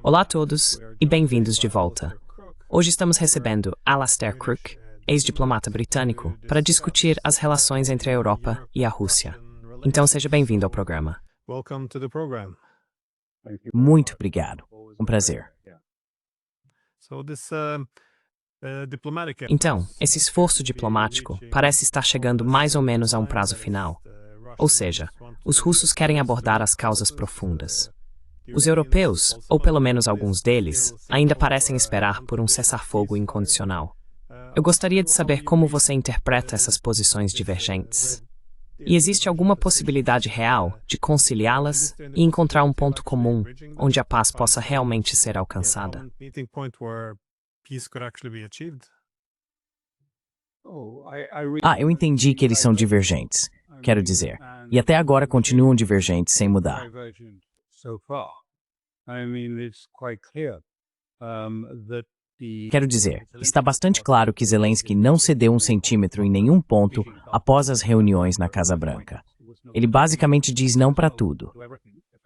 Olá a todos e bem-vindos de volta. Hoje estamos recebendo Alastair Crooke, ex-diplomata britânico, para discutir as relações entre a Europa e a Rússia. Então seja bem-vindo ao programa. Muito obrigado. Um prazer. Então, esse esforço diplomático parece estar chegando mais ou menos a um prazo final. Ou seja, os russos querem abordar as causas profundas. Os europeus, ou pelo menos alguns deles, ainda parecem esperar por um cessar-fogo incondicional. Eu gostaria de saber como você interpreta essas posições divergentes. E existe alguma possibilidade real de conciliá-las e encontrar um ponto comum onde a paz possa realmente ser alcançada? Eu entendi que eles são divergentes, quero dizer, e até agora continuam divergentes sem mudar. Quero dizer, está bastante claro que Zelensky não cedeu um centímetro em nenhum ponto após as reuniões na Casa Branca. Ele basicamente diz não para tudo.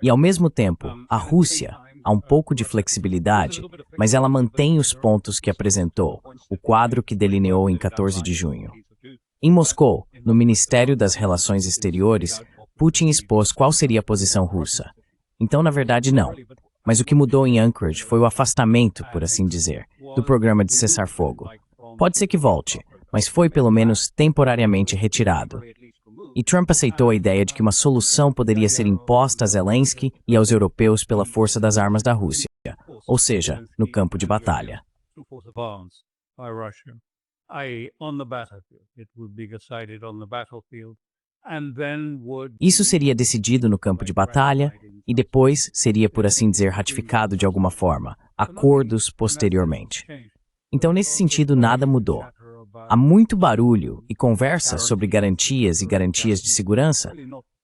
E ao mesmo tempo, a Rússia há um pouco de flexibilidade, mas ela mantém os pontos que apresentou, o quadro que delineou em 14 de junho. Em Moscou, no Ministério das Relações Exteriores, Putin expôs qual seria a posição russa. Então, na verdade, não. Mas o que mudou em Anchorage foi o afastamento, por assim dizer, do programa de cessar-fogo. Pode ser que volte, mas foi pelo menos temporariamente retirado. E Trump aceitou a ideia de que uma solução poderia ser imposta a Zelensky e aos europeus pela força das armas da Rússia, ou seja, no campo de batalha. Isso seria decidido no campo de batalha e depois seria, por assim dizer, ratificado de alguma forma, acordos posteriormente. Então, nesse sentido, nada mudou. Há muito barulho e conversa sobre garantias e garantias de segurança,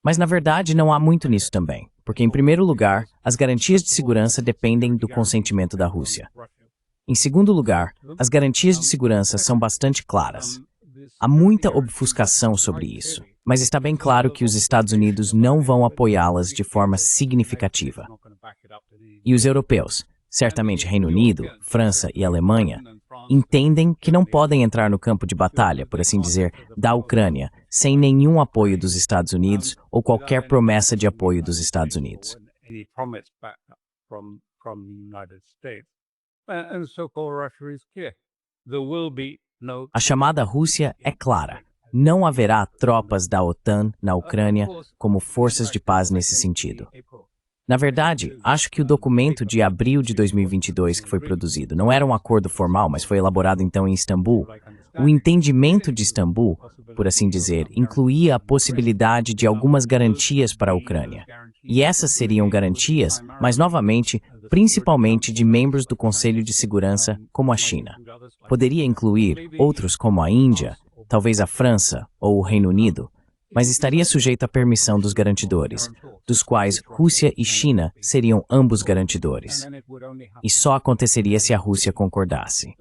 mas na verdade não há muito nisso também, porque em primeiro lugar, as garantias de segurança dependem do consentimento da Rússia. Em segundo lugar, as garantias de segurança são bastante claras. Há muita obfuscação sobre isso, mas está bem claro que os Estados Unidos não vão apoiá-las de forma significativa. E os europeus, certamente Reino Unido, França e Alemanha, entendem que não podem entrar no campo de batalha, por assim dizer, da Ucrânia, sem nenhum apoio dos Estados Unidos ou qualquer promessa de apoio dos Estados Unidos. A chamada Rússia é clara. Não haverá tropas da OTAN na Ucrânia como forças de paz nesse sentido. Na verdade, acho que o documento de abril de 2022 que foi produzido não era um acordo formal, mas foi elaborado então em Istambul. O entendimento de Istambul, por assim dizer, incluía a possibilidade de algumas garantias para a Ucrânia. E essas seriam garantias, mas novamente, principalmente de membros do Conselho de Segurança, como a China. Poderia incluir outros como a Índia, talvez a França ou o Reino Unido, mas estaria sujeito à permissão dos garantidores, dos quais Rússia e China seriam ambos garantidores. E só aconteceria se a Rússia concordasse.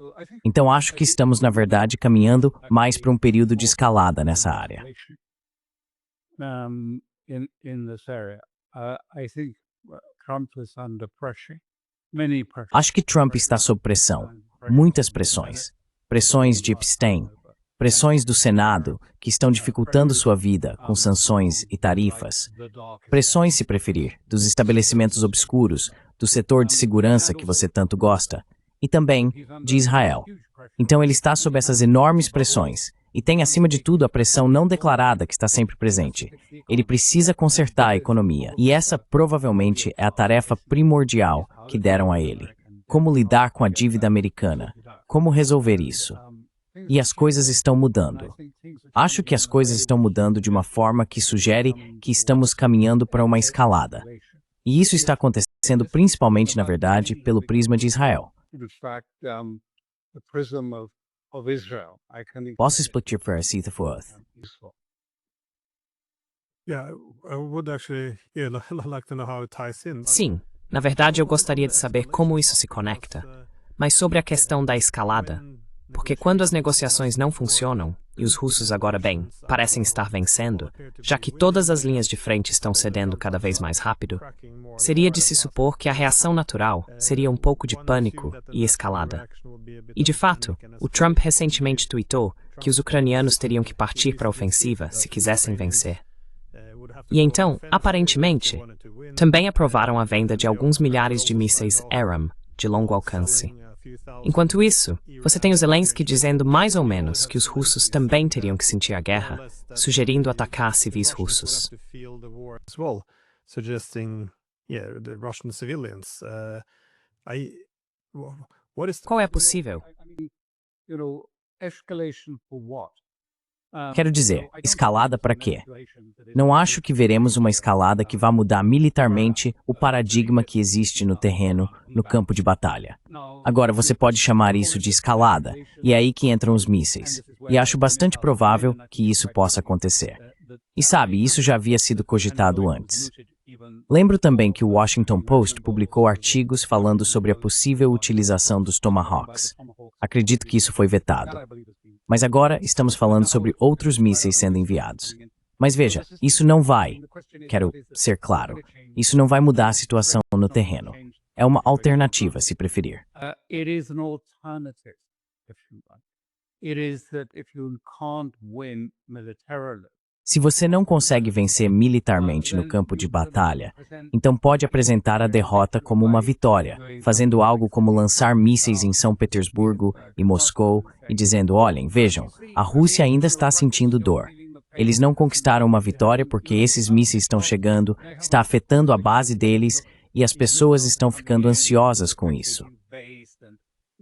Então acho que estamos, na verdade, caminhando mais para um período de escalada nessa área. Acho que Trump está sob pressão, muitas pressões. Pressões de Epstein, pressões do Senado, que estão dificultando sua vida com sanções e tarifas. Pressões, se preferir, dos estabelecimentos obscuros, do setor de segurança que você tanto gosta, e também de Israel. Então ele está sob essas enormes pressões, e tem acima de tudo a pressão não declarada que está sempre presente. Ele precisa consertar a economia, e essa provavelmente é a tarefa primordial que deram a ele. Como lidar com a dívida americana? Como resolver isso? E as coisas estão mudando. Acho que as coisas estão mudando de uma forma que sugere que estamos caminhando para uma escalada. E isso está acontecendo principalmente, na verdade, pelo prisma de Israel. Posso explicar para a Cita Forth? Sim, na verdade eu gostaria de saber como isso se conecta. Mas sobre a questão da escalada, porque quando as negociações não funcionam, e os russos agora, bem, parecem estar vencendo, já que todas as linhas de frente estão cedendo cada vez mais rápido, seria de se supor que a reação natural seria um pouco de pânico e escalada. E, de fato, o Trump recentemente tweetou que os ucranianos teriam que partir para a ofensiva se quisessem vencer. E então, aparentemente, também aprovaram a venda de alguns milhares de mísseis ARAM de longo alcance. Enquanto isso, você tem o Zelensky dizendo mais ou menos que os russos também teriam que sentir a guerra, sugerindo atacar civis russos. Qual é possível? Quero dizer, escalada para quê? Não acho que veremos uma escalada que vá mudar militarmente o paradigma que existe no terreno, no campo de batalha. Agora, você pode chamar isso de escalada, e é aí que entram os mísseis. E acho bastante provável que isso possa acontecer. E sabe, isso já havia sido cogitado antes. Lembro também que o Washington Post publicou artigos falando sobre a possível utilização dos Tomahawks. Acredito que isso foi vetado. Mas agora estamos falando sobre outros mísseis sendo enviados. Mas veja, isso não vai, quero ser claro, isso não vai mudar a situação no terreno. É uma alternativa, se preferir. Se você não consegue vencer militarmente no campo de batalha, então pode apresentar a derrota como uma vitória, fazendo algo como lançar mísseis em São Petersburgo e Moscou e dizendo, olhem, vejam, a Rússia ainda está sentindo dor. Eles não conquistaram uma vitória porque esses mísseis estão chegando, está afetando a base deles e as pessoas estão ficando ansiosas com isso.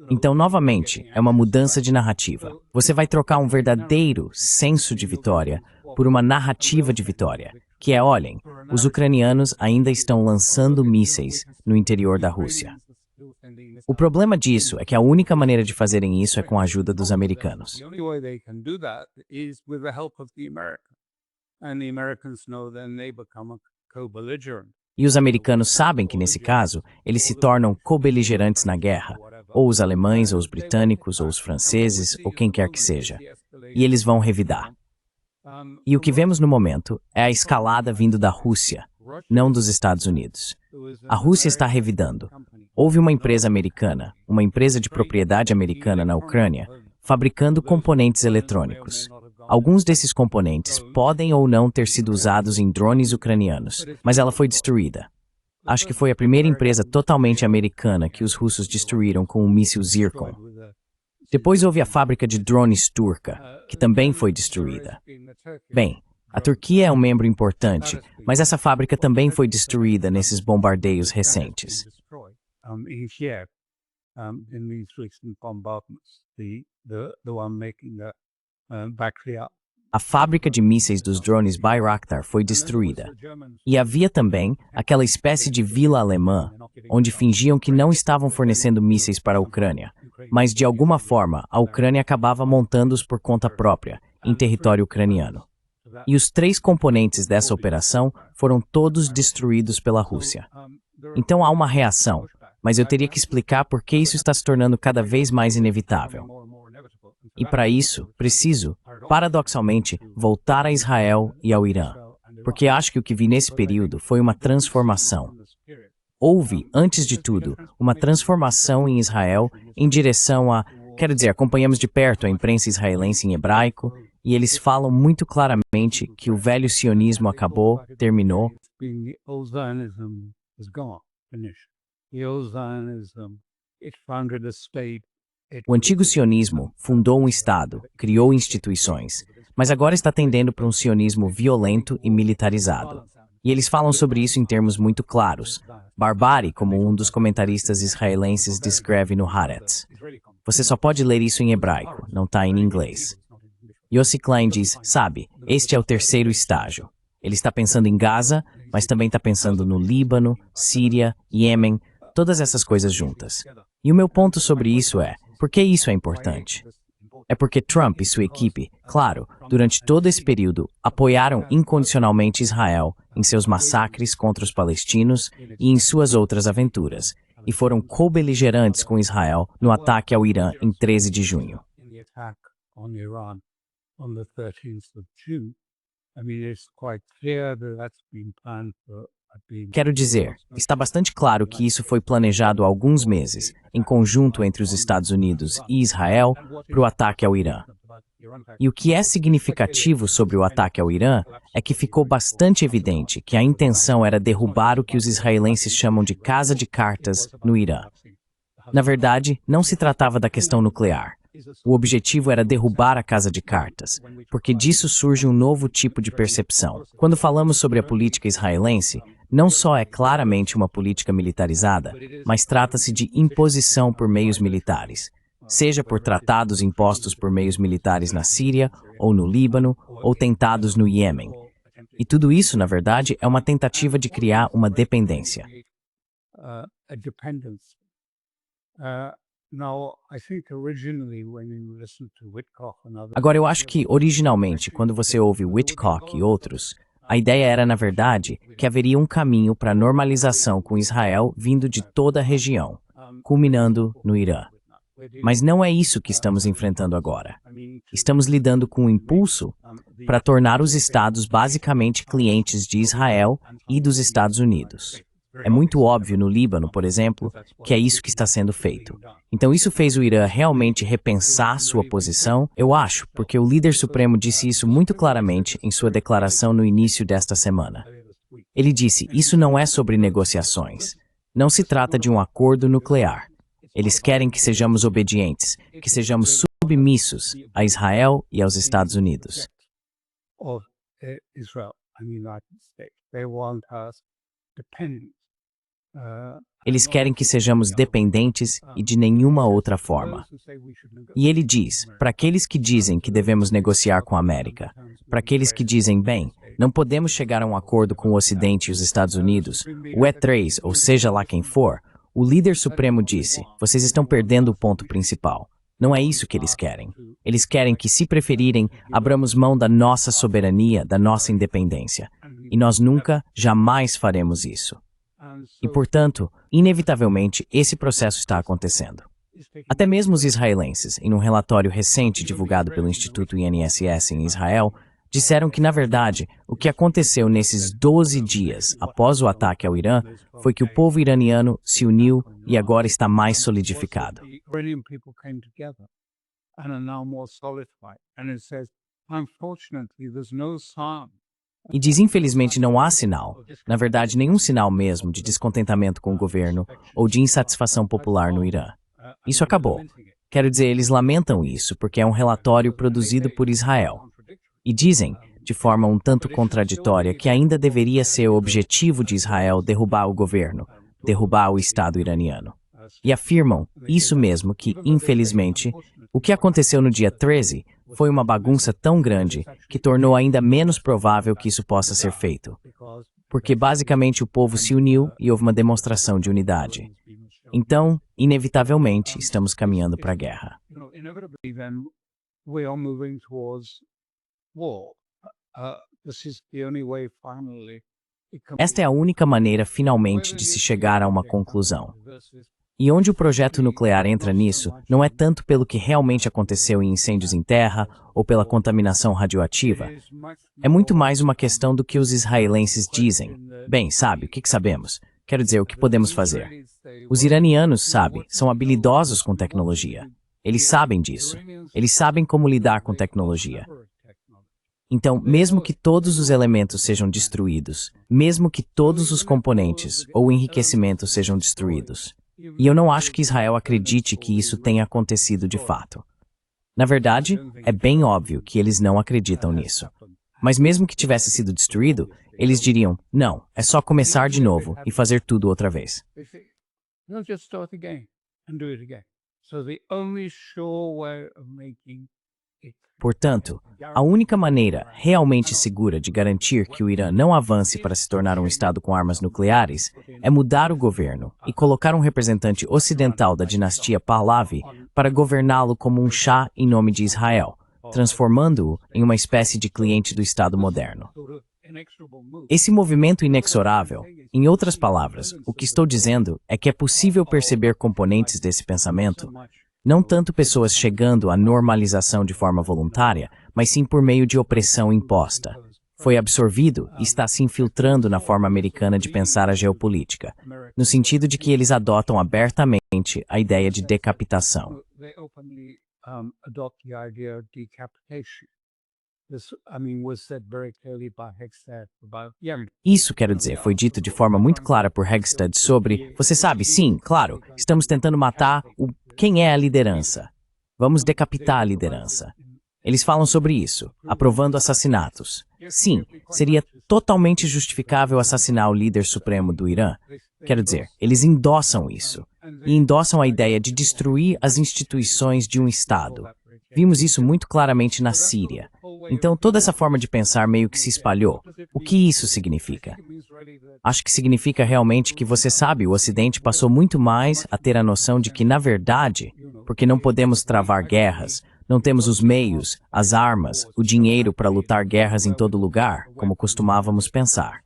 Então, novamente, é uma mudança de narrativa. Você vai trocar um verdadeiro senso de vitória por uma narrativa de vitória, que é, olhem, os ucranianos ainda estão lançando mísseis no interior da Rússia. O problema disso é que a única maneira de fazerem isso é com a ajuda dos americanos. E os americanos sabem que, nesse caso, eles se tornam co-beligerantes na guerra, ou os alemães, ou os britânicos, ou os franceses, ou quem quer que seja. E eles vão revidar. E o que vemos no momento é a escalada vindo da Rússia, não dos Estados Unidos. A Rússia está revidando. Houve uma empresa americana, uma empresa de propriedade americana na Ucrânia, fabricando componentes eletrônicos. Alguns desses componentes podem ou não ter sido usados em drones ucranianos, mas ela foi destruída. Acho que foi a primeira empresa totalmente americana que os russos destruíram com o míssil Zircon. Depois houve a fábrica de drones turca, que também foi destruída. Bem, a Turquia é um membro importante, mas essa fábrica também foi destruída nesses bombardeios recentes. A fábrica de mísseis dos drones Bayraktar foi destruída. E havia também aquela espécie de vila alemã, onde fingiam que não estavam fornecendo mísseis para a Ucrânia, mas de alguma forma a Ucrânia acabava montando-os por conta própria, em território ucraniano. E os 3 componentes dessa operação foram todos destruídos pela Rússia. Então há uma reação, mas eu teria que explicar por que isso está se tornando cada vez mais inevitável. E para isso, preciso, paradoxalmente, voltar a Israel e ao Irã, porque acho que o que vi nesse período foi uma transformação. Houve, antes de tudo, uma transformação em Israel em direção a, quero dizer, acompanhamos de perto a imprensa israelense em hebraico, e eles falam muito claramente que o velho sionismo acabou, terminou. O antigo sionismo fundou um Estado, criou instituições, mas agora está tendendo para um sionismo violento e militarizado. E eles falam sobre isso em termos muito claros. Barbárie, como um dos comentaristas israelenses descreve no Haaretz. Você só pode ler isso em hebraico, não está em inglês. Yossi Klein diz, sabe, este é o terceiro estágio. Ele está pensando em Gaza, mas também está pensando no Líbano, Síria, Iêmen, todas essas coisas juntas. E o meu ponto sobre isso é, por que isso é importante? É porque Trump e sua equipe, claro, durante todo esse período, apoiaram incondicionalmente Israel em seus massacres contra os palestinos e em suas outras aventuras, e foram co-beligerantes com Israel no ataque ao Irã em 13 de junho. on the 13th of June. I mean, it's quite clear that that's been planned for. Quero dizer, está bastante claro que isso foi planejado há alguns meses, em conjunto entre os Estados Unidos e Israel, para o ataque ao Irã. E o que é significativo sobre o ataque ao Irã é que ficou bastante evidente que a intenção era derrubar o que os israelenses chamam de casa de cartas no Irã. Na verdade, não se tratava da questão nuclear. O objetivo era derrubar a casa de cartas, porque disso surge um novo tipo de percepção. Quando falamos sobre a política israelense, não só é claramente uma política militarizada, mas trata-se de imposição por meios militares, seja por tratados impostos por meios militares na Síria, ou no Líbano, ou tentados no Iêmen. E tudo isso, na verdade, é uma tentativa de criar uma dependência. Agora, eu acho que, originalmente, quando você ouve Wittkopf e outros, a ideia era, na verdade, que haveria um caminho para a normalização com Israel vindo de toda a região, culminando no Irã. Mas não é isso que estamos enfrentando agora. Estamos lidando com um impulso para tornar os estados basicamente clientes de Israel e dos Estados Unidos. É muito óbvio no Líbano, por exemplo, que é isso que está sendo feito. Então isso fez o Irã realmente repensar sua posição, eu acho, porque o líder supremo disse isso muito claramente em sua declaração no início desta semana. Ele disse, isso não é sobre negociações. Não se trata de um acordo nuclear. Eles querem que sejamos obedientes, que sejamos submissos a Israel e aos Estados Unidos. Eles querem que sejamos dependentes e de nenhuma outra forma. E ele diz, para aqueles que dizem que devemos negociar com a América, para aqueles que dizem, bem, não podemos chegar a um acordo com o Ocidente e os Estados Unidos, o E3, ou seja lá quem for, o líder supremo disse, vocês estão perdendo o ponto principal. Não é isso que eles querem. Eles querem que, se preferirem, abramos mão da nossa soberania, da nossa independência. E nós nunca, jamais faremos isso. E, portanto, inevitavelmente, esse processo está acontecendo. Até mesmo os israelenses, em um relatório recente divulgado pelo Instituto INSS em Israel, disseram que, na verdade, o que aconteceu nesses 12 dias após o ataque ao Irã foi que o povo iraniano se uniu e agora está mais solidificado. E diz, infelizmente, não há sinal, na verdade, nenhum sinal mesmo de descontentamento com o governo ou de insatisfação popular no Irã. Isso acabou. Quero dizer, eles lamentam isso porque é um relatório produzido por Israel. E dizem, de forma um tanto contraditória, que ainda deveria ser o objetivo de Israel derrubar o governo, derrubar o Estado iraniano. E afirmam, isso mesmo, que, infelizmente, o que aconteceu no dia 13 foi uma bagunça tão grande que tornou ainda menos provável que isso possa ser feito. Porque, basicamente, o povo se uniu e houve uma demonstração de unidade. Então, inevitavelmente, estamos caminhando para a guerra. Esta é a única maneira, finalmente, de se chegar a uma conclusão. E onde o projeto nuclear entra nisso, não é tanto pelo que realmente aconteceu em incêndios em terra ou pela contaminação radioativa. É muito mais uma questão do que os israelenses dizem. Bem, sabe, o que sabemos? Quero dizer, o que podemos fazer? Os iranianos, sabe, são habilidosos com tecnologia. Eles sabem disso. Eles sabem como lidar com tecnologia. Então, mesmo que todos os elementos sejam destruídos, mesmo que todos os componentes ou enriquecimentos sejam destruídos, e eu não acho que Israel acredite que isso tenha acontecido de fato. Na verdade, é bem óbvio que eles não acreditam nisso. Mas mesmo que tivesse sido destruído, eles diriam, não, é só começar de novo e fazer tudo outra vez. Portanto, a única maneira realmente segura de garantir que o Irã não avance para se tornar um Estado com armas nucleares é mudar o governo e colocar um representante ocidental da dinastia Pahlavi para governá-lo como um Shah em nome de Israel, transformando-o em uma espécie de cliente do Estado moderno. Esse movimento inexorável, em outras palavras, o que estou dizendo é que é possível perceber componentes desse pensamento, Não tanto pessoas chegando à normalização de forma voluntária, mas sim por meio de opressão imposta. Foi absorvido e está se infiltrando na forma americana de pensar a geopolítica, no sentido de que eles adotam abertamente a ideia de decapitação. Isso, quero dizer, foi dito de forma muito clara por Hegstad sobre, você sabe, sim, claro, estamos tentando matar quem é a liderança. Vamos decapitar a liderança. Eles falam sobre isso, aprovando assassinatos. Sim, seria totalmente justificável assassinar o líder supremo do Irã. Quero dizer, eles endossam isso. E endossam a ideia de destruir as instituições de um Estado. Vimos isso muito claramente na Síria. Então, toda essa forma de pensar meio que se espalhou. O que isso significa? Acho que significa realmente que, você sabe, o Ocidente passou muito mais a ter a noção de que, na verdade, porque não podemos travar guerras, não temos os meios, as armas, o dinheiro para lutar guerras em todo lugar, como costumávamos pensar.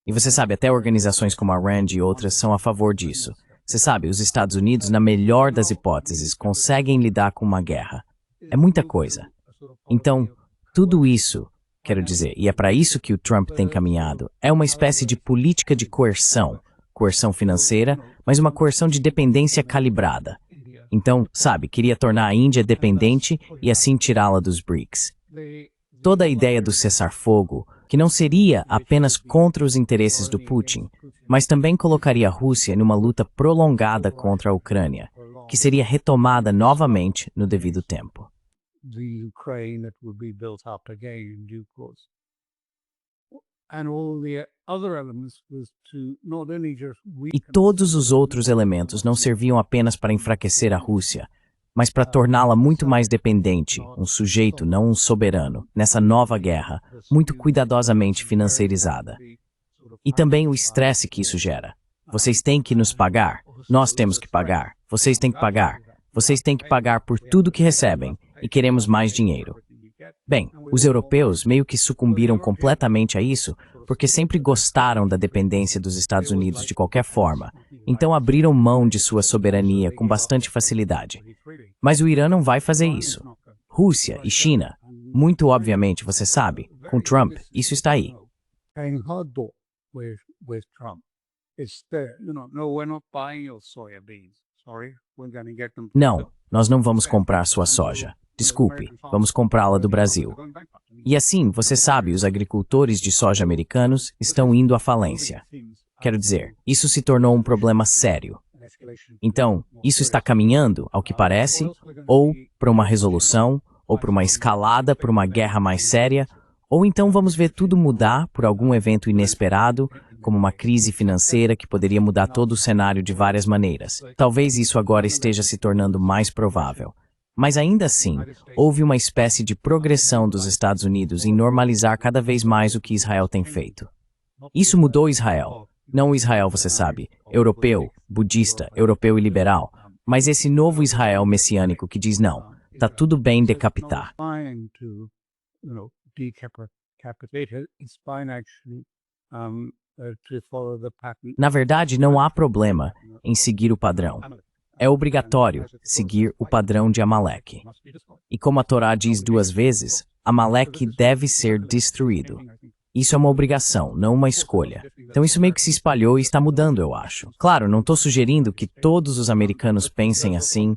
E você sabe, até organizações como a RAND e outras são a favor disso. Você sabe, os Estados Unidos, na melhor das hipóteses, conseguem lidar com uma guerra. É muita coisa. Então, tudo isso, quero dizer, e é para isso que o Trump tem caminhado, é uma espécie de política de coerção. Coerção financeira, mas uma coerção de dependência calibrada. Então, sabe, queria tornar a Índia dependente e assim tirá-la dos BRICS. Toda a ideia do cessar-fogo, que não seria apenas contra os interesses do Putin, mas também colocaria a Rússia numa luta prolongada contra a Ucrânia, que seria retomada novamente no devido tempo. E todos os outros elementos não serviam apenas para enfraquecer a Rússia, mas para torná-la muito mais dependente, um sujeito, não um soberano, nessa nova guerra, muito cuidadosamente financiarizada. E também o estresse que isso gera. Vocês têm que nos pagar, nós temos que pagar, vocês têm que pagar, vocês têm que pagar por tudo que recebem, e queremos mais dinheiro. Bem, os europeus meio que sucumbiram completamente a isso, porque sempre gostaram da dependência dos Estados Unidos de qualquer forma, então abriram mão de sua soberania com bastante facilidade. Mas o Irã não vai fazer isso. Rússia e China, muito obviamente, você sabe, com Trump, isso está aí. Não, nós não vamos comprar sua soja. Desculpe, vamos comprá-la do Brasil. E assim, você sabe, os agricultores de soja americanos estão indo à falência. Quero dizer, isso se tornou um problema sério. Então, isso está caminhando, ao que parece, ou para uma resolução, ou para uma escalada, para uma guerra mais séria, ou então vamos ver tudo mudar por algum evento inesperado, como uma crise financeira que poderia mudar todo o cenário de várias maneiras. Talvez isso agora esteja se tornando mais provável. Mas ainda assim, houve uma espécie de progressão dos Estados Unidos em normalizar cada vez mais o que Israel tem feito. Isso mudou Israel. Não o Israel, você sabe, europeu, budista, europeu e liberal, mas esse novo Israel messiânico que diz não, tá tudo bem decapitar. Na verdade, não há problema em seguir o padrão. É obrigatório seguir o padrão de Amaleque. E como a Torá diz 2 vezes, Amaleque deve ser destruído. Isso é uma obrigação, não uma escolha. Então isso meio que se espalhou e está mudando, eu acho. Claro, não estou sugerindo que todos os americanos pensem assim,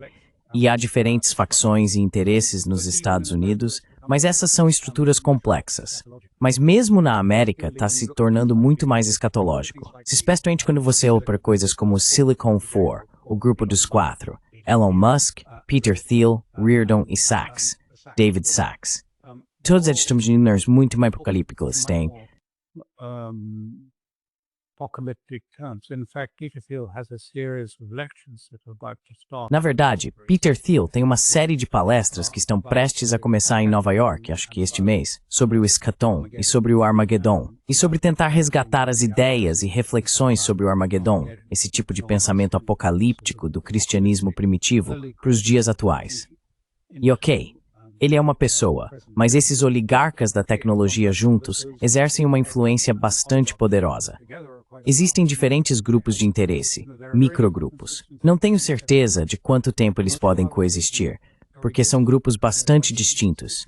e há diferentes facções e interesses nos Estados Unidos, mas essas são estruturas complexas. Mas mesmo na América está se tornando muito mais escatológico. Especialmente quando você olha para coisas como o Silicon 4, o grupo dos 4, Elon Musk, Peter Thiel, Reardon e Sachs, David Sachs. Todos eles estão de números muito mais apocalípticos têm. Na verdade, Peter Thiel tem uma série de palestras que estão prestes a começar em Nova York, acho que este mês, sobre o escatom e sobre o Armagedon, e sobre tentar resgatar as ideias e reflexões sobre o Armagedon, esse tipo de pensamento apocalíptico do cristianismo primitivo, para os dias atuais. E ok, Ele é uma pessoa, mas esses oligarcas da tecnologia juntos exercem uma influência bastante poderosa. Existem diferentes grupos de interesse, microgrupos. Não tenho certeza de quanto tempo eles podem coexistir, porque são grupos bastante distintos.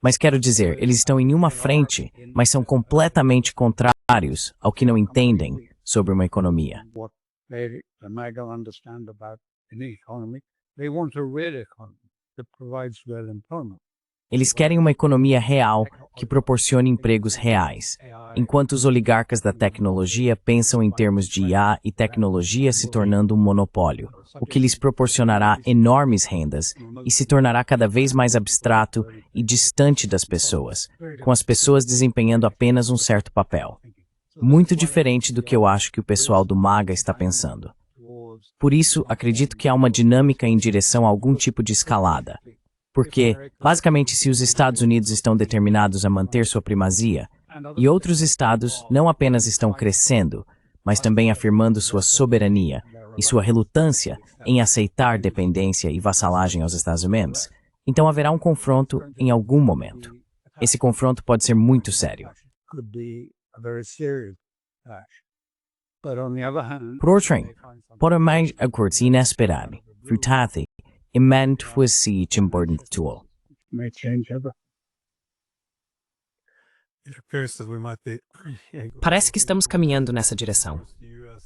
Mas quero dizer, eles estão em uma frente, mas são completamente contrários ao que não entendem sobre uma economia. Eles querem uma economia real que proporcione empregos reais, enquanto os oligarcas da tecnologia pensam em termos de IA e tecnologia se tornando um monopólio, o que lhes proporcionará enormes rendas e se tornará cada vez mais abstrato e distante das pessoas, com as pessoas desempenhando apenas um certo papel. Muito diferente do que eu acho que o pessoal do MAGA está pensando. Por isso, acredito que há uma dinâmica em direção a algum tipo de escalada. Porque, basicamente, se os Estados Unidos estão determinados a manter sua primazia, e outros estados não apenas estão crescendo, mas também afirmando sua soberania e sua relutância em aceitar dependência e vassalagem aos Estados Unidos, então haverá um confronto em algum momento. Esse confronto pode ser muito sério. Por outro lado, pode mais acordos inesperados, frutado, e meant fosse important tool. Parece que estamos caminhando nessa direção.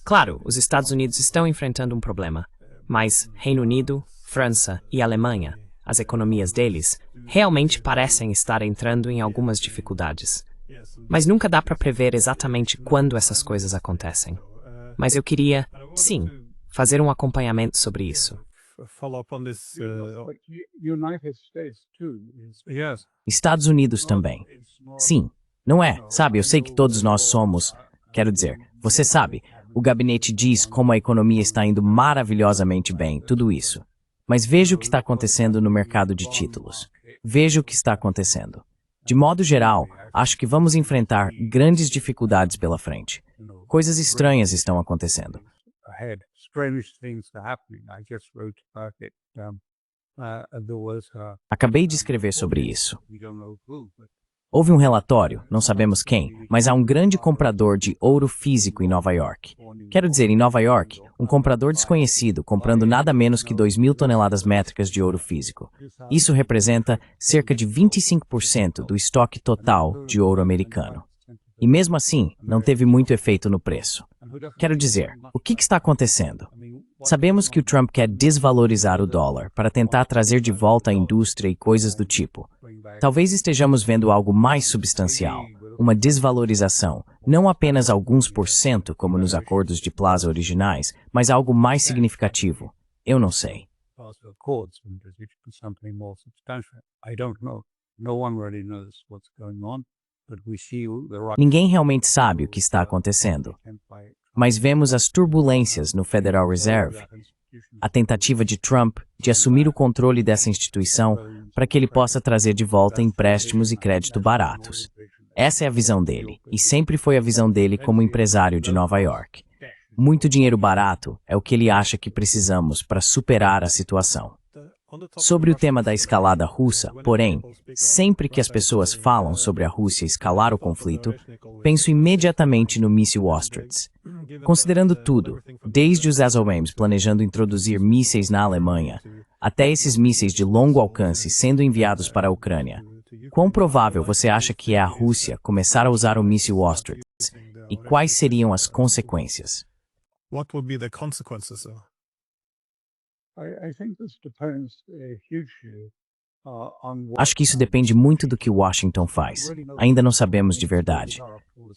Claro, os Estados Unidos estão enfrentando um problema, mas Reino Unido, França e Alemanha, as economias deles, realmente parecem estar entrando em algumas dificuldades. Mas nunca dá para prever exatamente quando essas coisas acontecem. Mas eu queria, sim, fazer um acompanhamento sobre isso. Estados Unidos também. Sim, não é? Sabe, eu sei que todos nós somos, quero dizer, você sabe, o gabinete diz como a economia está indo maravilhosamente bem, tudo isso. Mas veja o que está acontecendo no mercado de títulos. Veja o que está acontecendo. De modo geral, acho que vamos enfrentar grandes dificuldades pela frente. Coisas estranhas estão acontecendo. Acabei de escrever sobre isso. Houve um relatório, não sabemos quem, mas há um grande comprador de ouro físico em Nova York. Quero dizer, em Nova York, um comprador desconhecido comprando nada menos que 2.000 toneladas métricas de ouro físico. Isso representa cerca de 25% do estoque total de ouro americano. E mesmo assim, não teve muito efeito no preço. Quero dizer, o que está acontecendo? Sabemos que o Trump quer desvalorizar o dólar para tentar trazer de volta a indústria e coisas do tipo. Talvez estejamos vendo algo mais substancial, uma desvalorização, não apenas alguns por cento como nos acordos de Plaza originais, mas algo mais significativo. Eu não sei. Ninguém realmente sabe o que está acontecendo, mas vemos as turbulências no Federal Reserve, a tentativa de Trump de assumir o controle dessa instituição para que ele possa trazer de volta empréstimos e crédito baratos. Essa é a visão dele, e sempre foi a visão dele como empresário de Nova York. Muito dinheiro barato é o que ele acha que precisamos para superar a situação. Sobre o tema da escalada russa, porém, sempre que as pessoas falam sobre a Rússia escalar o conflito, penso imediatamente no míssil Ostrich. Considerando tudo, desde os SOMs planejando introduzir mísseis na Alemanha, até esses mísseis de longo alcance sendo enviados para a Ucrânia, quão provável você acha que é a Rússia começar a usar o míssil Ostrich? E quais seriam as consequências? What would be the consequences, though? Acho que isso depende muito do que Washington faz. Ainda não sabemos de verdade.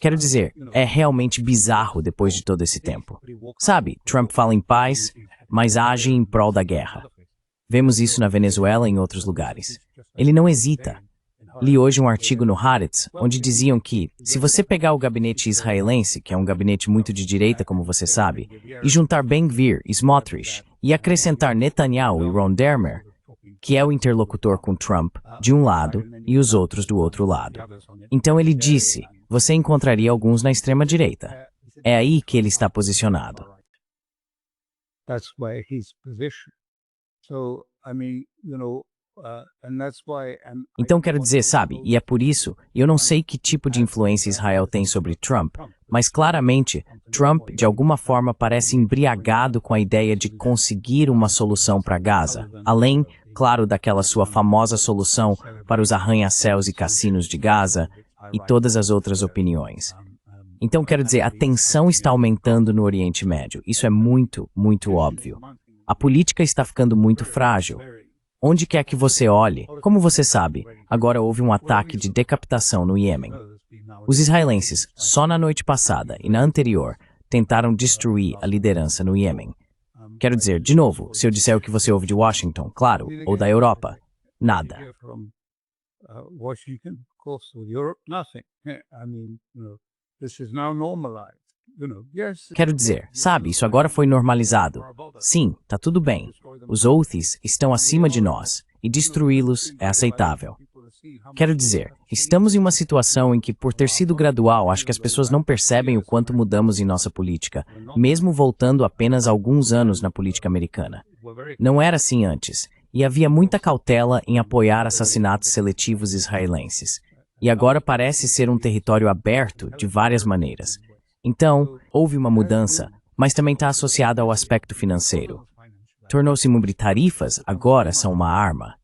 Quero dizer, é realmente bizarro depois de todo esse tempo. Sabe, Trump fala em paz, mas age em prol da guerra. Vemos isso na Venezuela e em outros lugares. Ele não hesita. Li hoje um artigo no Haaretz, onde diziam que, se você pegar o gabinete israelense, que é um gabinete muito de direita, como você sabe, e juntar Ben-Gvir e Smotrich, e acrescentar Netanyahu e Ron Dermer, que é o interlocutor com Trump, de um lado, e os outros do outro lado. Então ele disse, você encontraria alguns na extrema-direita. É aí que ele está posicionado. Então quero dizer, sabe, e é por isso, eu não sei que tipo de influência Israel tem sobre Trump, mas claramente, Trump de alguma forma parece embriagado com a ideia de conseguir uma solução para Gaza, além, claro, daquela sua famosa solução para os arranha-céus e cassinos de Gaza e todas as outras opiniões. Então quero dizer, a tensão está aumentando no Oriente Médio, isso é muito, muito óbvio. A política está ficando muito frágil. Onde quer que você olhe, como você sabe, agora houve um ataque de decapitação no Iêmen. Os israelenses, só na noite passada e na anterior, tentaram destruir a liderança no Iêmen. Quero dizer, de novo, se eu disser o que você ouve de Washington, claro, ou da Europa, nada. Quero dizer, sabe, isso agora foi normalizado. Sim, tá tudo bem. Os Houthis estão acima de nós, e destruí-los é aceitável. Quero dizer, estamos em uma situação em que, por ter sido gradual, acho que as pessoas não percebem o quanto mudamos em nossa política, mesmo voltando apenas alguns anos na política americana. Não era assim antes, e havia muita cautela em apoiar assassinatos seletivos israelenses. E agora parece ser um território aberto de várias maneiras. Então, houve uma mudança, mas também está associada ao aspecto financeiro. Tornou-se tarifas, agora são uma arma.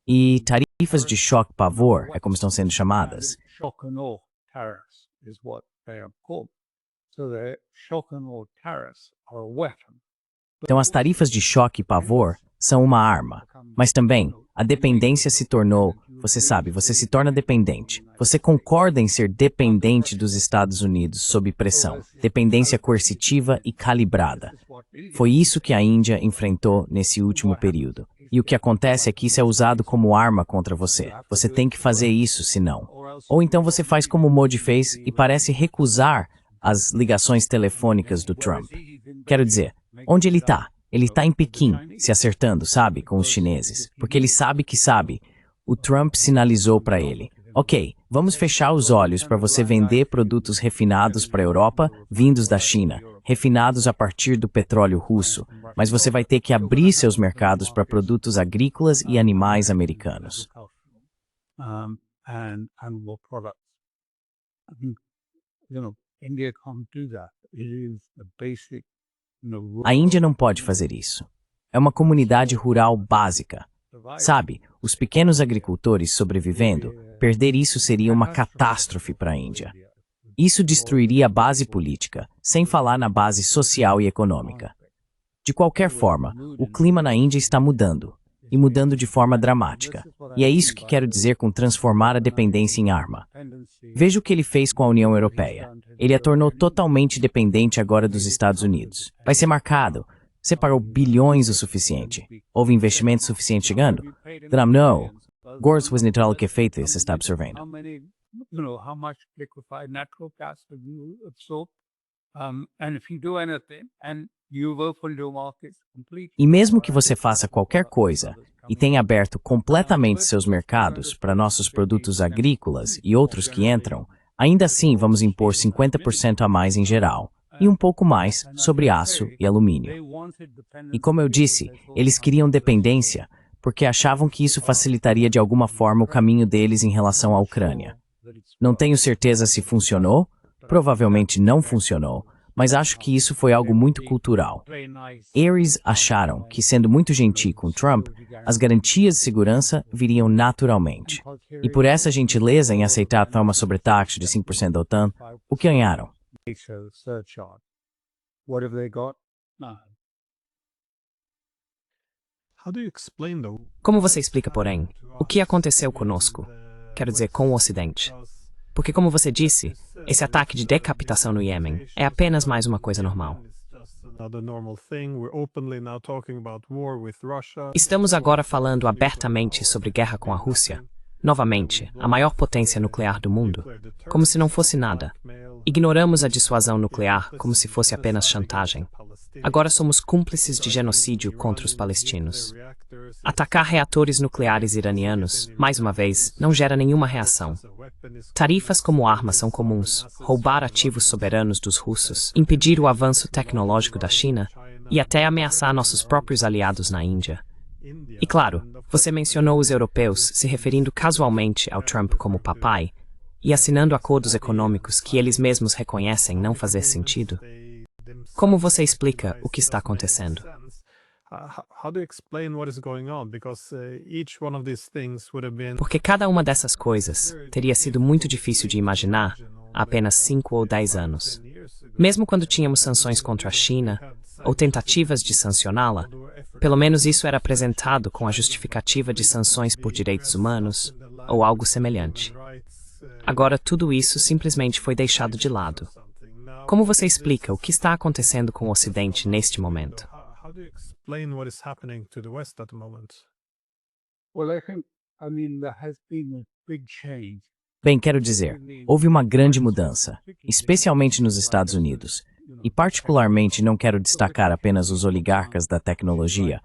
E tarifas de choque-pavor, é como estão sendo chamadas. Então as tarifas de choque e pavor são uma arma, mas também a dependência se tornou, você sabe, você se torna dependente. Você concorda em ser dependente dos Estados Unidos sob pressão, dependência coercitiva e calibrada. Foi isso que a Índia enfrentou nesse último período. E o que acontece é que isso é usado como arma contra você. Você tem que fazer isso, senão. Ou então você faz como o Modi fez e parece recusar as ligações telefônicas do Trump. Quero dizer, onde ele está? Ele está em Pequim, se acertando, sabe, com os chineses. Porque ele sabe que sabe. O Trump sinalizou para ele, ok, vamos fechar os olhos para você vender produtos refinados para a Europa, vindos da China, refinados a partir do petróleo russo, mas você vai ter que abrir seus mercados para produtos agrícolas e animais americanos. A Índia não pode fazer isso. É uma comunidade rural básica. Sabe, os pequenos agricultores sobrevivendo, perder isso seria uma catástrofe para a Índia. Isso destruiria a base política, sem falar na base social e econômica. De qualquer forma, o clima na Índia está mudando, e mudando de forma dramática. E é isso que quero dizer com transformar a dependência em arma. Veja o que ele fez com a União Europeia. Ele a tornou totalmente dependente agora dos Estados Unidos. Vai ser marcado. Você pagou bilhões o suficiente. Houve investimento suficiente chegando? Não. Gores was natural que feito você está absorvendo. E mesmo que você faça qualquer coisa e tenha aberto completamente seus mercados para nossos produtos agrícolas e outros que entram, ainda assim vamos impor 50% a mais em geral, e um pouco mais sobre aço e alumínio. E como eu disse, eles queriam dependência, porque achavam que isso facilitaria de alguma forma o caminho deles em relação à Ucrânia. Não tenho certeza se funcionou, provavelmente não funcionou, mas acho que isso foi algo muito cultural. Eles acharam que, sendo muito gentil com Trump, as garantias de segurança viriam naturalmente. E por essa gentileza em aceitar a sobretaxa de 5% da OTAN, o que ganharam? Como você explica, porém, o que aconteceu conosco? Quero dizer, com o Ocidente. Porque, como você disse, esse ataque de decapitação no Iêmen é apenas mais uma coisa normal. Estamos agora falando abertamente sobre guerra com a Rússia, novamente, a maior potência nuclear do mundo, como se não fosse nada. Ignoramos a dissuasão nuclear como se fosse apenas chantagem. Agora somos cúmplices de genocídio contra os palestinos. Atacar reatores nucleares iranianos, mais uma vez, não gera nenhuma reação. Tarifas como armas são comuns, roubar ativos soberanos dos russos, impedir o avanço tecnológico da China e até ameaçar nossos próprios aliados na Índia. E claro, você mencionou os europeus se referindo casualmente ao Trump como papai e assinando acordos econômicos que eles mesmos reconhecem não fazer sentido. Como você explica o que está acontecendo? How do you explain what is going on? Because each one of these things would have been Porque cada uma dessas coisas teria sido muito difícil de imaginar há apenas 5 ou 10 anos. Mesmo quando tínhamos sanções contra a China, ou tentativas de sancioná-la, pelo menos isso era apresentado com a justificativa de sanções por direitos humanos, ou algo semelhante. Agora tudo isso simplesmente foi deixado de lado. Como você explica o que está acontecendo com o Ocidente neste momento? How do you explain what is happening to the West at the moment? Well, there has been a big change. Bem, quero dizer, houve uma grande mudança, especialmente nos Estados Unidos. E particularmente não quero destacar apenas os oligarcas da tecnologia,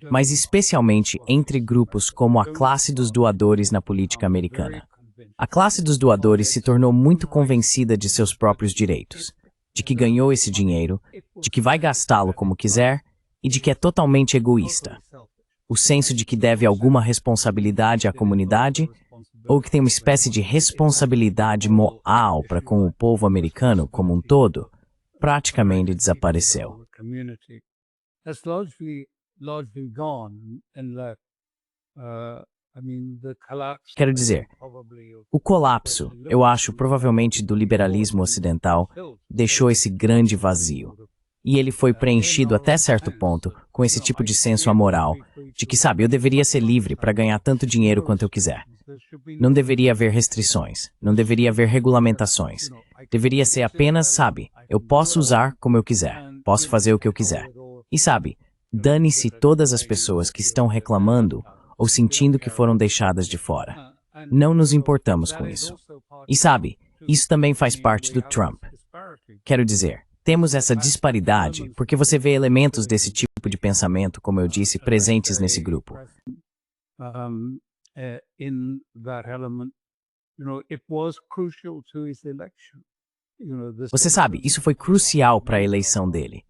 mas especialmente entre grupos como a classe dos doadores na política americana. A classe dos doadores se tornou muito convencida de seus próprios direitos, de que ganhou esse dinheiro, de que vai gastá-lo como quiser e de que é totalmente egoísta. O senso de que deve alguma responsabilidade à comunidade ou que tem uma espécie de responsabilidade moral para com o povo americano como um todo, praticamente desapareceu. That's largely gone, and the collapse. Quero dizer, o colapso, eu acho, provavelmente do liberalismo ocidental, deixou esse grande vazio. E ele foi preenchido até certo ponto com esse tipo de senso amoral, de que, sabe, eu deveria ser livre para ganhar tanto dinheiro quanto eu quiser. Não deveria haver restrições, não deveria haver regulamentações. Deveria ser apenas, sabe, eu posso usar como eu quiser, posso fazer o que eu quiser. E sabe, dane-se todas as pessoas que estão reclamando ou sentindo que foram deixadas de fora. Não nos importamos com isso. E sabe, isso também faz parte do Trump. Quero dizer, temos essa disparidade porque você vê elementos desse tipo de pensamento, como eu disse, presentes nesse grupo. In that element, it was crucial to his election. Você sabe, isso foi crucial para a eleição dele.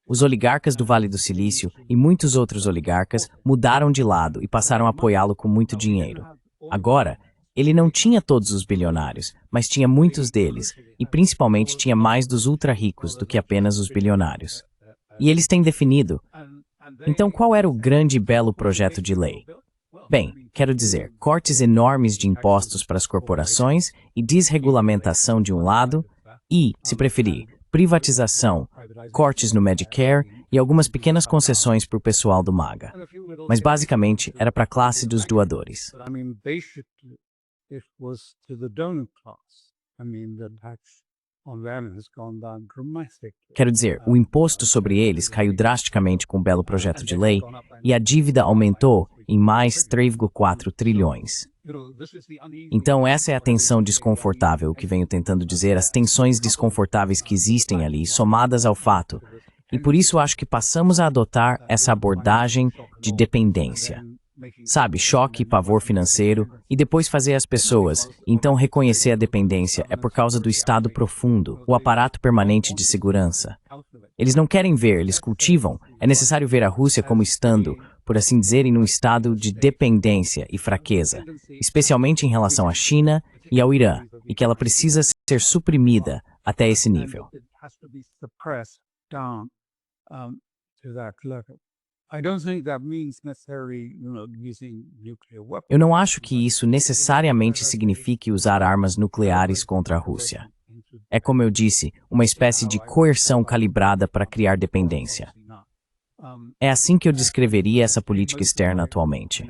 Os oligarcas do Vale do Silício e muitos outros oligarcas mudaram de lado e passaram a apoiá-lo com muito dinheiro. Agora, ele não tinha todos os bilionários, mas tinha muitos deles, e principalmente tinha mais dos ultra-ricos do que apenas os bilionários. E eles têm definido. Então, qual era o grande e belo projeto de lei? Bem, quero dizer, cortes enormes de impostos para as corporações e desregulamentação de um lado e, se preferir, privatização, cortes no Medicare e algumas pequenas concessões para o pessoal do MAGA. Mas basicamente era para a classe dos doadores. Quero dizer, o imposto sobre eles caiu drasticamente com o belo projeto de lei e a dívida aumentou em mais 3,4 trilhões. Então essa é a tensão desconfortável que venho tentando dizer, as tensões desconfortáveis que existem ali, somadas ao fato. E por isso acho que passamos a adotar essa abordagem de dependência. Sabe, choque e pavor financeiro, e depois fazer as pessoas, então reconhecer a dependência é por causa do estado profundo, o aparato permanente de segurança. Eles não querem ver, eles cultivam. É necessário ver a Rússia como estando, por assim dizer, em um estado de dependência e fraqueza, especialmente em relação à China e ao Irã, e que ela precisa ser suprimida até esse nível. Eu não acho que isso necessariamente signifique usar armas nucleares contra a Rússia. É, como eu disse, uma espécie de coerção calibrada para criar dependência. É assim que eu descreveria essa política externa atualmente.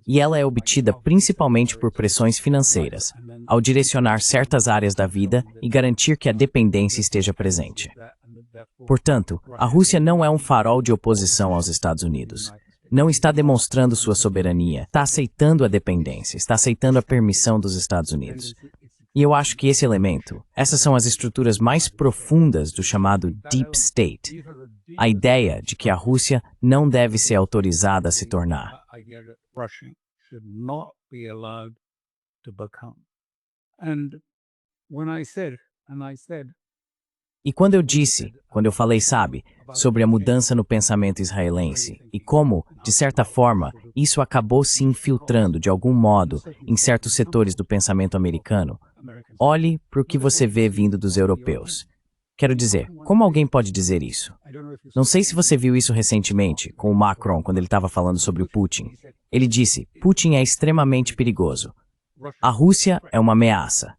E ela é obtida principalmente por pressões financeiras, ao direcionar certas áreas da vida e garantir que a dependência esteja presente. Portanto, a Rússia não é um farol de oposição aos Estados Unidos. Não está demonstrando sua soberania, está aceitando a dependência, está aceitando a permissão dos Estados Unidos. E eu acho que esse elemento, essas são as estruturas mais profundas do chamado Deep State. A ideia de que a Rússia não deve ser autorizada a se tornar. E quando eu falei, sabe, sobre a mudança no pensamento israelense e como, de certa forma, isso acabou se infiltrando de algum modo em certos setores do pensamento americano, olhe para o que você vê vindo dos europeus. Quero dizer, como alguém pode dizer isso? Não sei se você viu isso recentemente com o Macron quando ele estava falando sobre o Putin. Ele disse, Putin é extremamente perigoso. A Rússia é uma ameaça.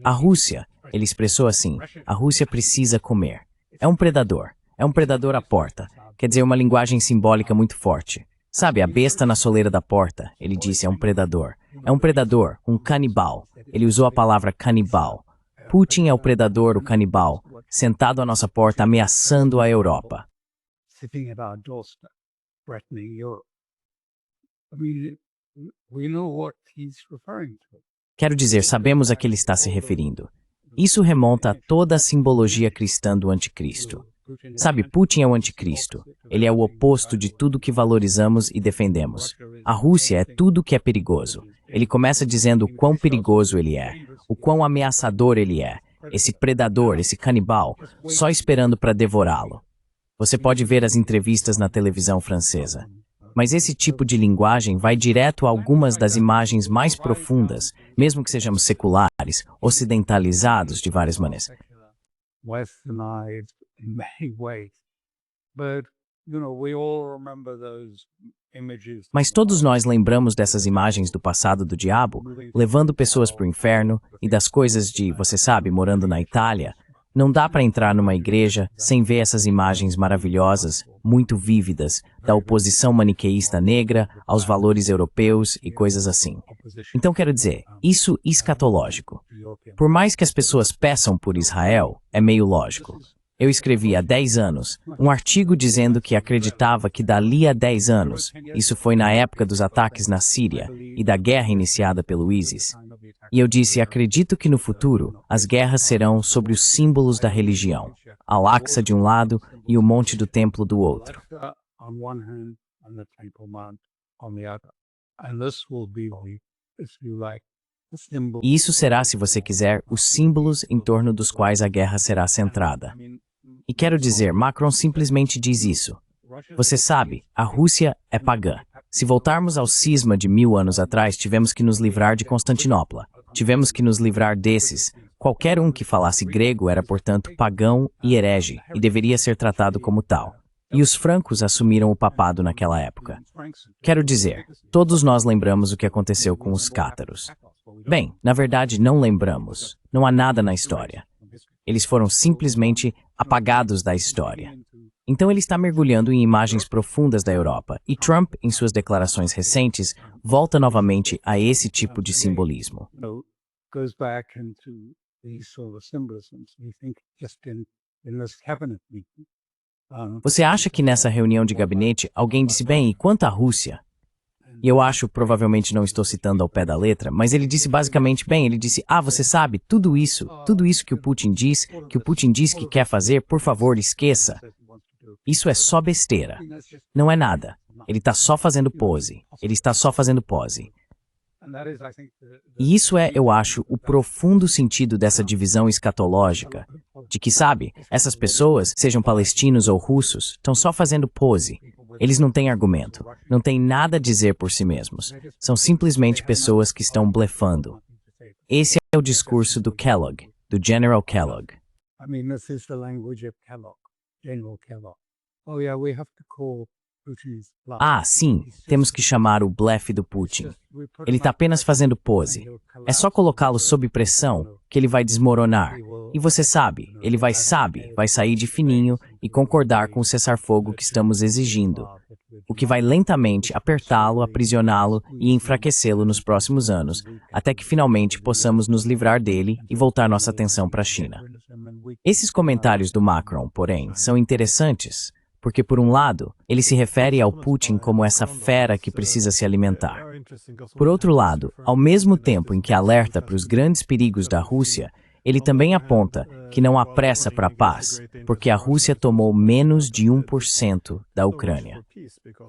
A Rússia, ele expressou assim, a Rússia precisa comer. É um predador à porta. Quer dizer, uma linguagem simbólica muito forte. Sabe, a besta na soleira da porta, ele disse, é um predador. É um predador, um canibal. Ele usou a palavra canibal. Putin é o predador, o canibal, sentado à nossa porta ameaçando a Europa. Sitting at our doorstep, threatening Europe. I mean, we know what he's referring to. Quero dizer, sabemos a que ele está se referindo. Isso remonta a toda a simbologia cristã do anticristo. Sabe, Putin é o anticristo. Ele é o oposto de tudo que valorizamos e defendemos. A Rússia é tudo que é perigoso. Ele começa dizendo o quão perigoso ele é, o quão ameaçador ele é, esse predador, esse canibal, só esperando para devorá-lo. Você pode ver as entrevistas na televisão francesa. Mas esse tipo de linguagem vai direto a algumas das imagens mais profundas, mesmo que sejamos seculares, ocidentalizados de várias maneiras. Westernized in many ways. But, we all remember those images. Mas todos nós lembramos dessas imagens do passado do diabo, levando pessoas para o inferno e das coisas de, você sabe, morando na Itália. Não dá para entrar numa igreja sem ver essas imagens maravilhosas, muito vívidas, da oposição maniqueísta negra aos valores europeus e coisas assim. Então quero dizer, isso escatológico. Por mais que as pessoas peçam por Israel, é meio lógico. Eu escrevi há 10 anos um artigo dizendo que acreditava que dali a 10 anos, isso foi na época dos ataques na Síria e da guerra iniciada pelo ISIS, e eu disse, acredito que no futuro as guerras serão sobre os símbolos da religião, Al-Aqsa de um lado e o Monte do Templo do outro. E isso será, se você quiser, os símbolos em torno dos quais a guerra será centrada. E quero dizer, Macron simplesmente diz isso. Você sabe, a Rússia é pagã. Se voltarmos ao cisma de 1000 anos atrás, tivemos que nos livrar de Constantinopla. Tivemos que nos livrar desses. Qualquer um que falasse grego era, portanto, pagão e herege, e deveria ser tratado como tal. E os francos assumiram o papado naquela época. Quero dizer, todos nós lembramos o que aconteceu com os cátaros. Bem, na verdade, não lembramos. Não há nada na história. Eles foram simplesmente apagados da história. Então ele está mergulhando em imagens profundas da Europa, e Trump, em suas declarações recentes, volta novamente a esse tipo de simbolismo. Você acha que nessa reunião de gabinete alguém disse, bem, e quanto à Rússia? E eu acho, provavelmente não estou citando ao pé da letra, mas ele disse basicamente, bem, ele disse, você sabe, tudo isso que o Putin diz que quer fazer, por favor, esqueça. Isso é só besteira. Não é nada. Ele está só fazendo pose. Ele está só fazendo pose. E isso é, eu acho, o profundo sentido dessa divisão escatológica, de que, sabe, essas pessoas, sejam palestinos ou russos, estão só fazendo pose. Eles não têm argumento, não têm nada a dizer por si mesmos. São simplesmente pessoas que estão blefando. Esse é o discurso do Kellogg, do General Kellogg. Sim, temos que chamar o blefe do Putin. Ele está apenas fazendo pose. É só colocá-lo sob pressão que ele vai desmoronar. E você sabe, ele vai sair de fininho e concordar com o cessar-fogo que estamos exigindo, o que vai lentamente apertá-lo, aprisioná-lo e enfraquecê-lo nos próximos anos, até que finalmente possamos nos livrar dele e voltar nossa atenção para a China. Esses comentários do Macron, porém, são interessantes, porque, por um lado, ele se refere ao Putin como essa fera que precisa se alimentar. Por outro lado, ao mesmo tempo em que alerta para os grandes perigos da Rússia, ele também aponta que não há pressa para a paz, porque a Rússia tomou menos de 1% da Ucrânia.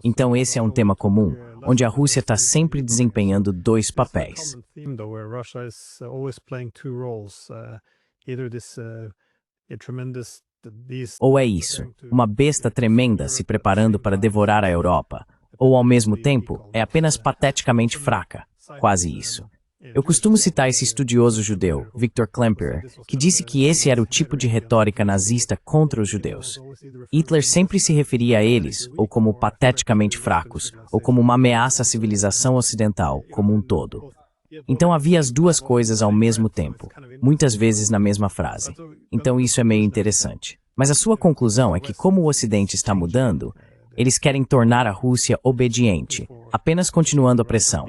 Então esse é um tema comum, onde a Rússia está sempre desempenhando dois papéis. a tremendous beast Ou é isso, uma besta tremenda se preparando para devorar a Europa, ou ao mesmo tempo é apenas pateticamente fraca, quase isso. Eu costumo citar esse estudioso judeu, Viktor Klemperer, que disse que esse era o tipo de retórica nazista contra os judeus. Hitler sempre se referia a eles, ou como pateticamente fracos, ou como uma ameaça à civilização ocidental como um todo. Então havia as duas coisas ao mesmo tempo, muitas vezes na mesma frase. Então isso é meio interessante. Mas a sua conclusão é que como o Ocidente está mudando, eles querem tornar a Rússia obediente, apenas continuando a pressão.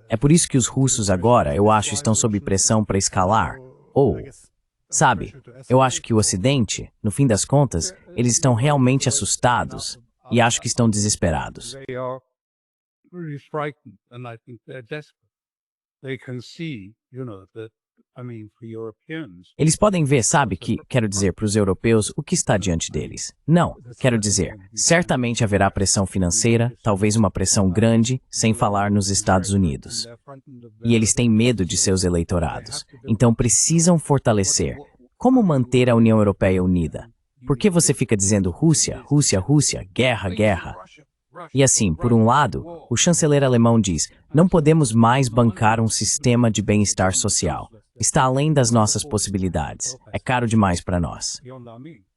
É por isso que os russos agora, eu acho, estão sob pressão para escalar. Ou, sabe, eu acho que o Ocidente, no fim das contas, eles estão realmente assustados e acho que estão desesperados. They are really frightened, and I think they're desperate. They can see, that, for Europeans. Eles podem ver, sabe, que, quero dizer, para os europeus, o que está diante deles. Não, quero dizer, certamente haverá pressão financeira, talvez uma pressão grande, sem falar nos Estados Unidos. E eles têm medo de seus eleitorados. Então precisam fortalecer. Como manter a União Europeia unida? Por que você fica dizendo Rússia, Rússia, Rússia, guerra, guerra? E assim, por um lado, o chanceler alemão diz, não podemos mais bancar um sistema de bem-estar social. Está além das nossas possibilidades. É caro demais para nós.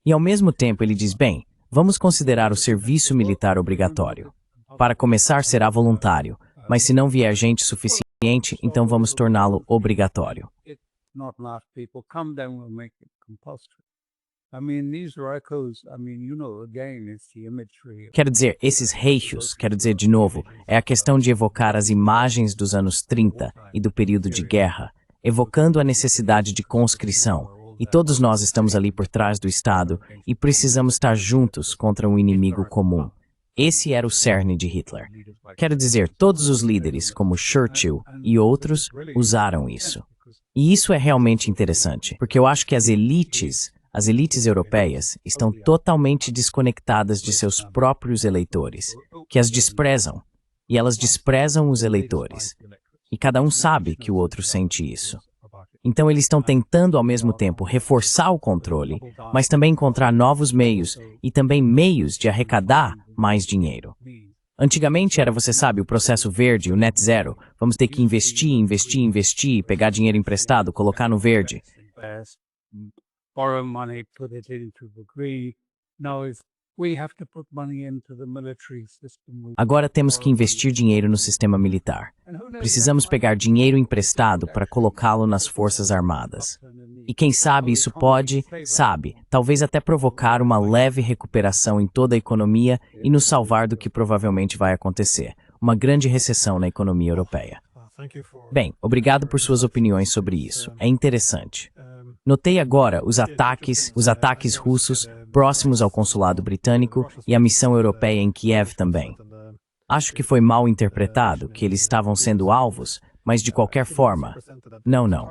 E ao mesmo tempo ele diz, bem, vamos considerar o serviço militar obrigatório. Para começar será voluntário, mas se não vier gente suficiente, então vamos torná-lo obrigatório. Not enough people come down and make it compulsory. These are echoes, again, it's the imagery. Quero dizer, esses reichos, quero dizer de novo, é a questão de evocar as imagens dos anos 30 e do período de guerra, evocando a necessidade de conscrição. E todos nós estamos ali por trás do Estado e precisamos estar juntos contra um inimigo comum. Esse era o cerne de Hitler. Quero dizer, todos os líderes, como Churchill e outros, usaram isso. E isso é realmente interessante, porque eu acho que as elites europeias estão totalmente desconectadas de seus próprios eleitores, que as desprezam, e elas desprezam os eleitores. E cada um sabe que o outro sente isso. Então eles estão tentando ao mesmo tempo reforçar o controle, mas também encontrar novos meios e também meios de arrecadar mais dinheiro. Antigamente era, você sabe, o processo verde, o net zero. Vamos ter que investir, pegar dinheiro emprestado, colocar no verde. Borrow money, put it into the green. Now, if we have to put money into the military system, Agora temos que investir dinheiro no sistema militar. Precisamos pegar dinheiro emprestado para colocá-lo nas forças armadas. E quem sabe isso pode, talvez até provocar uma leve recuperação em toda a economia e nos salvar do que provavelmente vai acontecer, uma grande recessão na economia europeia. Bem, obrigado por suas opiniões sobre isso. É interessante. Notei agora os ataques russos próximos ao consulado britânico e à missão europeia em Kiev também. Acho que foi mal interpretado que eles estavam sendo alvos, mas de qualquer forma, não.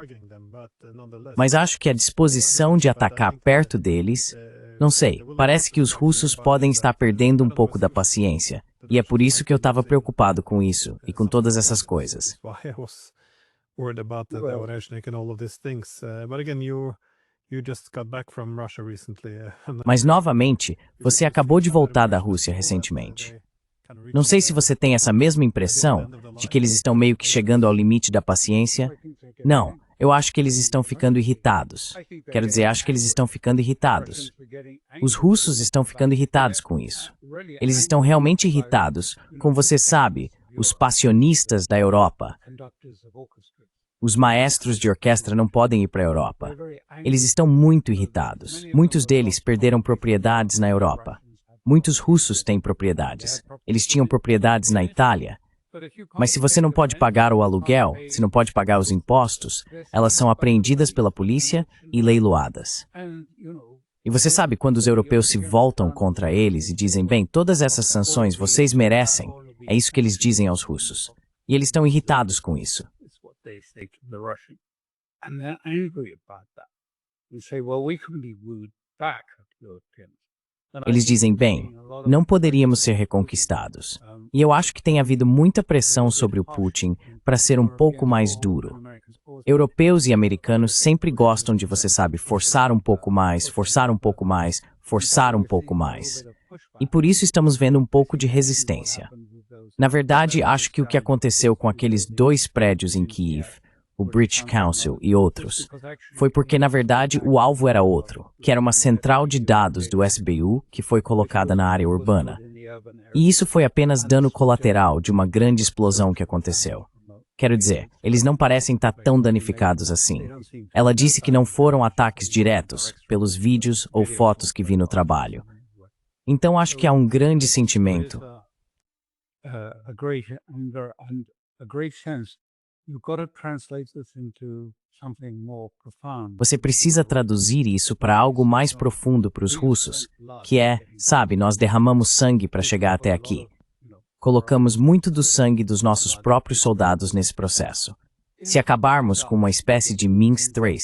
Mas acho que a disposição de atacar perto deles, não sei, parece que os russos podem estar perdendo um pouco da paciência. E é por isso que eu estava preocupado com isso e com todas essas coisas. Worried about the Oreshnik and all of these things. But again, you just got back from Russia recently. Mas novamente, você acabou de voltar da Rússia recentemente. Não sei se você tem essa mesma impressão de que eles estão meio que chegando ao limite da paciência. Não, eu acho que eles estão ficando irritados. Quero dizer, acho que eles estão ficando irritados. Os russos estão ficando irritados com isso. Eles estão realmente irritados com, você sabe, os passionistas da Europa. Os maestros de orquestra não podem ir para a Europa. Eles estão muito irritados. Muitos deles perderam propriedades na Europa. Muitos russos têm propriedades. Eles tinham propriedades na Itália. Mas se você não pode pagar o aluguel, se não pode pagar os impostos, elas são apreendidas pela polícia e leiloadas. E você sabe quando os europeus se voltam contra eles e dizem, bem, todas essas sanções vocês merecem. É isso que eles dizem aos russos. E eles estão irritados com isso. They say to the Russians, and they're angry about that. You say, well, we can be wooed back at Europeans. Eles dizem, bem, não poderíamos ser reconquistados. E eu acho que tem havido muita pressão sobre o Putin para ser um pouco mais duro. Europeus e americanos sempre gostam de, você sabe, forçar um pouco mais, forçar um pouco mais, forçar um pouco mais. E por isso estamos vendo um pouco de resistência. Na verdade, acho que o que aconteceu com aqueles 2 prédios em Kiev, o British Council e outros, foi porque, na verdade, o alvo era outro, que era uma central de dados do SBU que foi colocada na área urbana. E isso foi apenas dano colateral de uma grande explosão que aconteceu. Quero dizer, eles não parecem estar tão danificados assim. Ela disse que não foram ataques diretos, pelos vídeos ou fotos que vi no trabalho. Então acho que há um grande sentimento. A great anger and a great sense. You've got to translate this into something more profound. Você precisa traduzir isso para algo mais profundo para os russos, que é, sabe, nós derramamos sangue para chegar até aqui. Colocamos muito do sangue dos nossos próprios soldados nesse processo. Se acabarmos com uma espécie de Minsk III,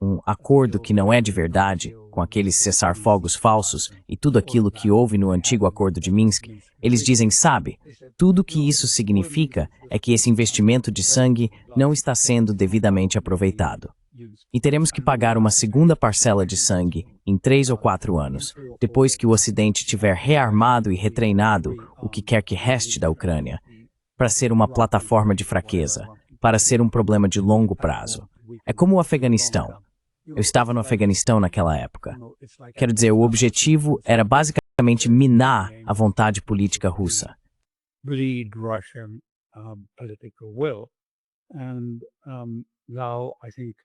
um acordo que não é de verdade, com aqueles cessar-fogos falsos e tudo aquilo que houve no antigo acordo de Minsk, eles dizem, sabe, tudo que isso significa é que esse investimento de sangue não está sendo devidamente aproveitado. E teremos que pagar uma segunda parcela de sangue em 3 ou 4 anos, depois que o Ocidente tiver rearmado e retreinado o que quer que reste da Ucrânia, para ser uma plataforma de fraqueza, para ser um problema de longo prazo. É como o Afeganistão. Eu estava no Afeganistão naquela época. Quero dizer, o objetivo era basicamente minar a vontade política russa. Bleed Russian political will. And now I think,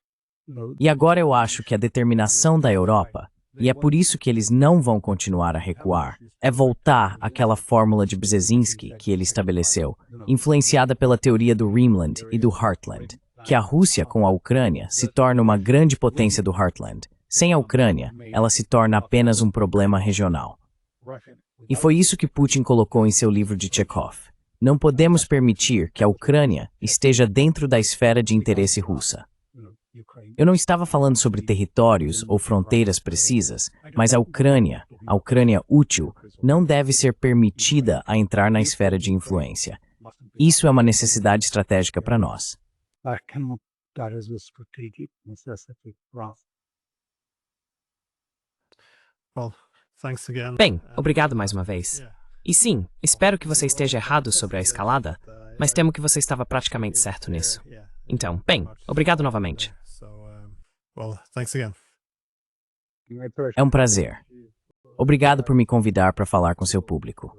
E agora eu acho que a determinação da Europa, e é por isso que eles não vão continuar a recuar, é voltar àquela fórmula de Brzezinski que ele estabeleceu, influenciada pela teoria do Rhineland e do Heartland, que a Rússia com a Ucrânia se torna uma grande potência do Heartland. Sem a Ucrânia, ela se torna apenas um problema regional. E foi isso que Putin colocou em seu livro de Chekhov. Não podemos permitir que a Ucrânia esteja dentro da esfera de interesse russa. Eu não estava falando sobre territórios ou fronteiras precisas, mas a Ucrânia útil, não deve ser permitida a entrar na esfera de influência. Isso é uma necessidade estratégica para nós. that is a strategic necessity for us. Well, thanks again. Bem, obrigado mais uma vez. E sim, espero que você esteja errado sobre a escalada, mas temo que você estava praticamente certo nisso. Então, bem, obrigado novamente. Well, thanks again. É um prazer. Obrigado por me convidar para falar com seu público.